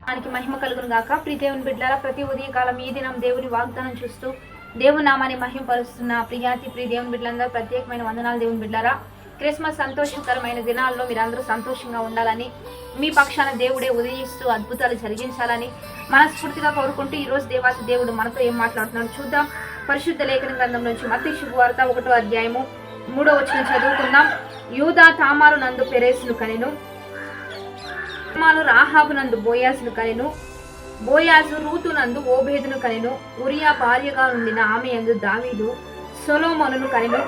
దానికి మహిమ కలుగును గాక. ప్రియ దేవుని బిడ్డలారా, ప్రతి ఉదయకాలం ఈ దినం దేవుని వాగ్దానం చూస్తూ దేవుని నామాన్ని మహిమపరుస్తున్న ప్రియ దేవుని బిడ్డలందరూ ప్రత్యేకమైన వందనాలు. దేవుని బిడ్డలారా, క్రిస్మస్ సంతోషకరమైన దినాల్లో మీరందరూ సంతోషంగా ఉండాలని, మీ పక్షాన దేవుడే ఉదయిస్తూ అద్భుతాలు జరిగించాలని మనస్ఫూర్తిగా కోరుకుంటూ ఈరోజు దేవాతి దేవుడు మనతో ఏం మాట్లాడుతున్నాడు చూద్దాం. పరిశుద్ధ లేఖన గ్రంథం నుంచి మత్తయి శుభవార్త 1వ అధ్యాయము 3వ వచనం చదువుకుందాం. యూదా తామారు నందు పెరేసును కనెను, తామారు రాహాబు నందు బోయాసును కనెను, బోయాజు రూతు నందు ఓబేదును కనెను, ఉరియా భార్యగా ఉండిన ఆమె యందు దావీదు సొలొమోనును కనెను,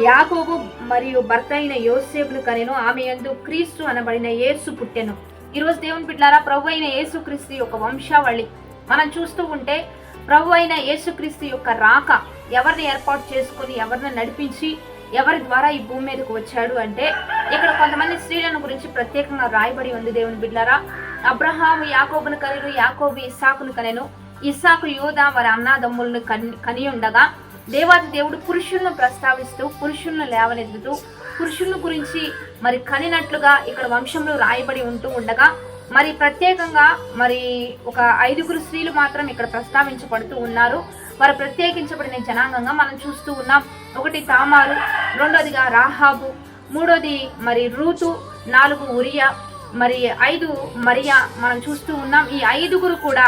యాకోబు మరియు భర్త అయిన యోసేపును కనెను, ఆమె యందు క్రీస్తు అనబడిన యేసు పుట్టెను. ఈరోజు దేవుని బిడ్డలారా, ప్రభు అయిన యేసుక్రీస్తు యొక్క వంశావళి మనం చూస్తూ ఉంటే, ప్రభు అయిన యేసుక్రీస్తు యొక్క రాక ఎవరిని ఏర్పాటు చేసుకుని ఎవరిని నడిపించి ఎవరి ద్వారా ఈ భూమి మీదకు వచ్చాడు అంటే, ఇక్కడ కొంతమంది స్త్రీలను గురించి ప్రత్యేకంగా రాయబడి ఉంది. దేవుని బిడ్డలారా, అబ్రహాము యాకోబును కనెను, యాకోబు ఇస్సాకును కనెను, ఇస్సాకు యూదా వారి అన్నాదమ్ములను కని ఉండగా, దేవాది దేవుడు పురుషులను ప్రస్తావిస్తూ పురుషులను లేవనెత్తుతూ పురుషుల గురించి మరి కనినట్లుగా ఇక్కడ వంశంలో రాయబడి ఉంటూ ఉండగా, మరి ప్రత్యేకంగా మరి ఒక 5గురు స్త్రీలు మాత్రం ఇక్కడ ప్రస్తావించబడుతూ ఉన్నారు. వారు ప్రత్యేకించబడిన జనాంగంగా మనం చూస్తూ ఉన్నాం. 1 తామారు, 2వదిగా రాహాబు, 3వది మరి రూతు, 4 ఉరియా, మరి 5 మరియా మనం చూస్తూ ఉన్నాం. ఈ 5గురు కూడా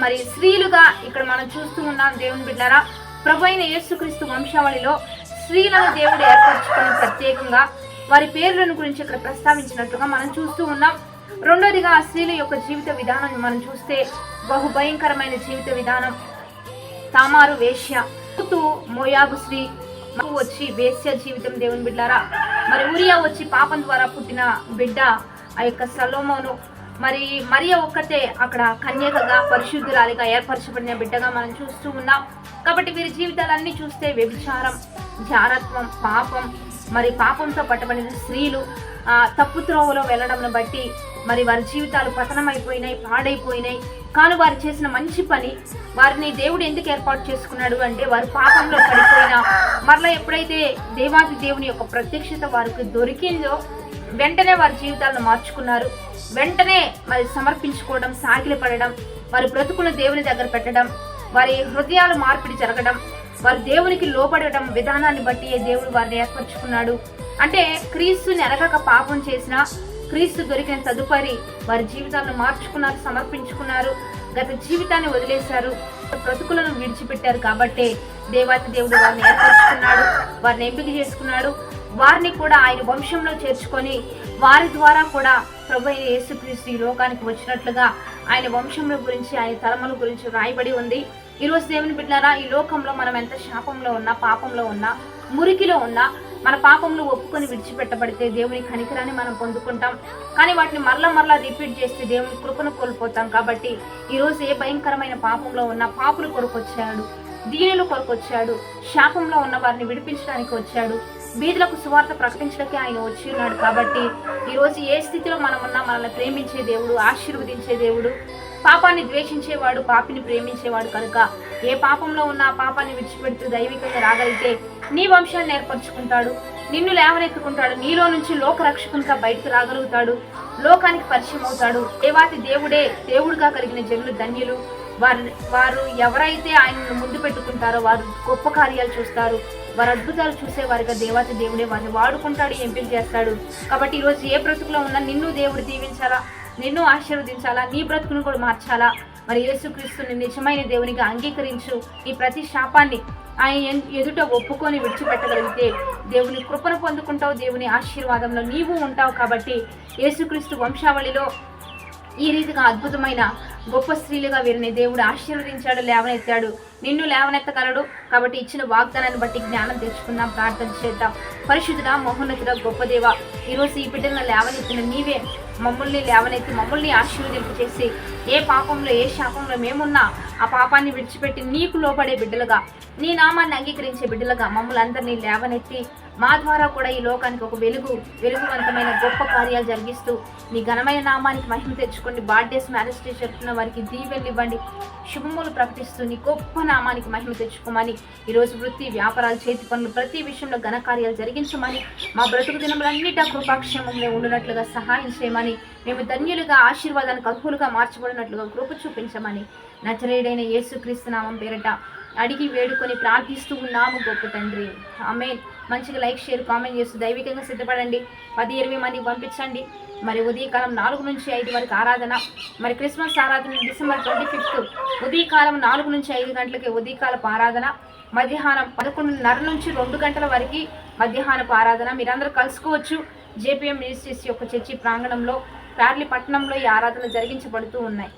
మరి స్త్రీలుగా ఇక్కడ మనం చూస్తూ ఉన్నాం. దేవుని బిడ్డలారా, ప్రభు అయిన యేసుక్రీస్తు వంశావళిలో స్త్రీలను దేవుడు ఏర్పరచుకొని ప్రత్యేకంగా వారి పేర్లను గురించి ఇక్కడ ప్రస్తావించినట్లుగా మనం చూస్తూ ఉన్నాం. 2వదిగా స్త్రీల యొక్క జీవిత విధానం మనం చూస్తే బహు భయంకరమైన జీవిత విధానం. తామారు వేశ్య, రూతు మోయాబు స్త్రీ వచ్చి వేశ్య జీవితం. దేవుని బిడ్డలారా, మరి ఉరియా వచ్చి పాపం ద్వారా పుట్టిన బిడ్డ ఆ యొక్క సొలొమోను. మరి మరియా ఒక్కతే అక్కడ కన్యకగా పరిశుద్ధురాలిగా ఏర్పరచబడిన బిడ్డగా మనం చూస్తూ ఉన్నాం. కాబట్టి వీరి జీవితాలన్నీ చూస్తే వ్యభిచారం, జారత్వం, పాపం, మరి పాపంతో పట్టబడిన స్త్రీలు తప్పు త్రోవలో వెళ్ళడంను బట్టి మరి వారి జీవితాలు పతనమైపోయినాయి, పాడైపోయినాయి. కానీ వారు చేసిన మంచి పని, వారిని దేవుడు ఎందుకు ఏర్పాటు చేసుకున్నాడు అంటే, వారు పాపంలో పడిపోయినా మరలా ఎప్పుడైతే దేవాది దేవుని యొక్క ప్రత్యక్షత వారికి దొరికిందో వెంటనే వారి జీవితాలను మార్చుకున్నారు. వెంటనే మరి సమర్పించుకోవడం, సాగిలి పడడం, వారి బ్రతుకులను దేవుని దగ్గర పెట్టడం, వారి హృదయాలు మార్పిడి జరగడం, వారి దేవునికి లోబడడం విధానాన్ని బట్టి దేవుడు వారిని ఏర్పరచుకున్నాడు. అంటే క్రీస్తుని ఎరగక పాపం చేసిన క్రీస్తు దొరికిన తదుపరి వారి జీవితాలను మార్చుకున్నారు, సమర్పించుకున్నారు, గత జీవితాన్ని వదిలేశారు, బ్రతుకులను విడిచిపెట్టారు. కాబట్టి దేవాతి దేవుడు వారిని ఏర్పరచుకున్నాడు, వారిని ఎంపిక చేసుకున్నాడు. వారిని కూడా ఆయన వంశంలో చేర్చుకొని వారి ద్వారా కూడా ప్రభు అయిన యేసుక్రీస్తు ఈ లోకానికి వచ్చినట్లుగా ఆయన వంశంలో గురించి, ఆయన తరముల గురించి రాయబడి ఉంది. ఈరోజు దేవుని బిడ్డలారా, ఈ లోకంలో మనం ఎంత శాపంలో ఉన్నా, పాపంలో ఉన్నా, మురికిలో ఉన్నా, మన పాపంలో ఒప్పుకొని విడిచిపెట్టబడితే దేవుని కనికరాన్ని మనం పొందుకుంటాం. కానీ వాటిని మరలా రిపీట్ చేస్తే దేవుని కృపను కోల్పోతాం. కాబట్టి ఈరోజు ఏ భయంకరమైన పాపంలో ఉన్నా పాపుల కొరకు వచ్చాడు, దీనుల కొరకు వచ్చాడు, శాపంలో ఉన్న వారిని విడిపించడానికి వచ్చాడు, బీదలకు సువార్త ప్రకటించడానికి ఆయన వచ్చి ఉన్నాడు. కాబట్టి ఈరోజు ఏ స్థితిలో మనం ఉన్నా మనల్ని ప్రేమించే దేవుడు, ఆశీర్వదించే దేవుడు, పాపాన్ని ద్వేషించేవాడు, పాపిని ప్రేమించేవాడు కనుక ఏ పాపంలో ఉన్నా పాపాన్ని విడిచిపెడుతూ దైవికంగా రాగలిగితే నీ వంశాన్ని ఏర్పరచుకుంటాడు, నిన్ను లేవనెత్తుకుంటాడు, నీలో నుంచి లోకరక్షకునిగా బయటకు రాగలుగుతాడు, లోకానికి పరిచయం అవుతాడు. దేవాతి దేవుడే దేవుడుగా కలిగిన జనులు ధన్యులు. వారు ఎవరైతే ఆయనను ముందు పెట్టుకుంటారో వారు గొప్ప కార్యాలు చూస్తారు, వారు అద్భుతాలు చూసేవారుగా దేవాతి దేవుడే వారిని వాడుకుంటాడు, ఎంపిక చేస్తాడు. కాబట్టి ఈరోజు ఏ బ్రతుకులో ఉన్నా నిన్ను దేవుడు దీవించాలా, నిన్ను ఆశీర్వదించాలా, నీ బ్రతుకును కూడా మార్చాలా. మరి యేసుక్రీస్తుని నిజమైన దేవునిగా అంగీకరించు. ఈ ప్రతి శాపాన్ని ఆయన ఎదుట ఒప్పుకొని విడిచిపెట్టగలిగితే దేవుని కృపను పొందుకుంటావు, దేవుని ఆశీర్వాదంలో నీవు ఉంటావు. కాబట్టి యేసుక్రీస్తు వంశావళిలో ఈ రీతిగా అద్భుతమైన గొప్ప స్త్రీలుగా వీరిని దేవుడు ఆశీర్వదించాడు, లేవనెత్తాడు, నిన్ను లేవనెత్తగలడు. కాబట్టి ఇచ్చిన వాగ్దానాన్ని బట్టి జ్ఞానం తెచ్చుకుందాం, ప్రార్థన చేద్దాం. పరిశుద్ధుడా, మహోన్నతుడా, గొప్ప దేవ, ఈరోజు ఈ బిడ్డలను లేవనెత్తిన నీవే మమ్మల్ని లేవనెత్తి మమ్మల్ని ఆశీర్వదింపు చేసి ఏ పాపంలో ఏ శాపంలో మేమున్నా ఆ పాపాన్ని విడిచిపెట్టి నీకు లోపడే బిడ్డలుగా, నీ నామాన్ని అంగీకరించే బిడ్డలుగా మమ్మల్ని అందరినీ లేవనెత్తి మా ద్వారా కూడా ఈ లోకానికి ఒక వెలుగువంతమైన గొప్ప కార్యాలు జరిగిస్తూ నీ ఘనమైన నామానికి మహిమ తెచ్చుకోండి. బర్త్డేస్, మ్యారేజ్ డే జరుపుతున్న వారికి దీవెనలు ఇవ్వండి. శుభములు ప్రకటిస్తూ నీ గొప్ప నామానికి మహిమ తెచ్చుకోమని, ఈరోజు వృత్తి, వ్యాపారాలు, చేతి పనులు ప్రతి విషయంలో ఘనకార్యాలు జరిగించమని, మా బ్రతుకు దినములన్నిటా కృపాక్షేమంలో ఉండినట్లుగా సహాయం చేయమని, మేము ధన్యులుగా ఆశీర్వాదానికి అర్హులుగా మార్చబడినట్లుగా కృప చూపించమని నజరేయుడైన యేసుక్రీస్తు నామం పేరట అడిగి వేడుకొని ప్రార్థిస్తూ ఉన్నాము గొప్ప తండ్రి. ఆమేన్. మంచిగా లైక్, షేర్, కామెంట్ చేస్తూ దైవికంగా సిద్ధపడండి. 10-20 మందికి పంపించండి. మరి ఉదయకాలం 4 నుంచి 5 వరకు ఆరాధన. మరి క్రిస్మస్ ఆరాధన డిసెంబర్ 25 ఉదయకాలం 4 నుంచి 5 గంటలకి ఉదయకాలపు ఆరాధన. మధ్యాహ్నం 11:30 నుంచి 2 గంటల వరకు మధ్యాహ్నపు ఆరాధన. మీరందరూ కలుసుకోవచ్చు. జేపీఎం మినిస్ట్రీస్ యొక్క చర్చి ప్రాంగణంలో, ప్యార్లీ పట్టణంలో ఈ ఆరాధన జరిగించబడుతూ ఉన్నాయి.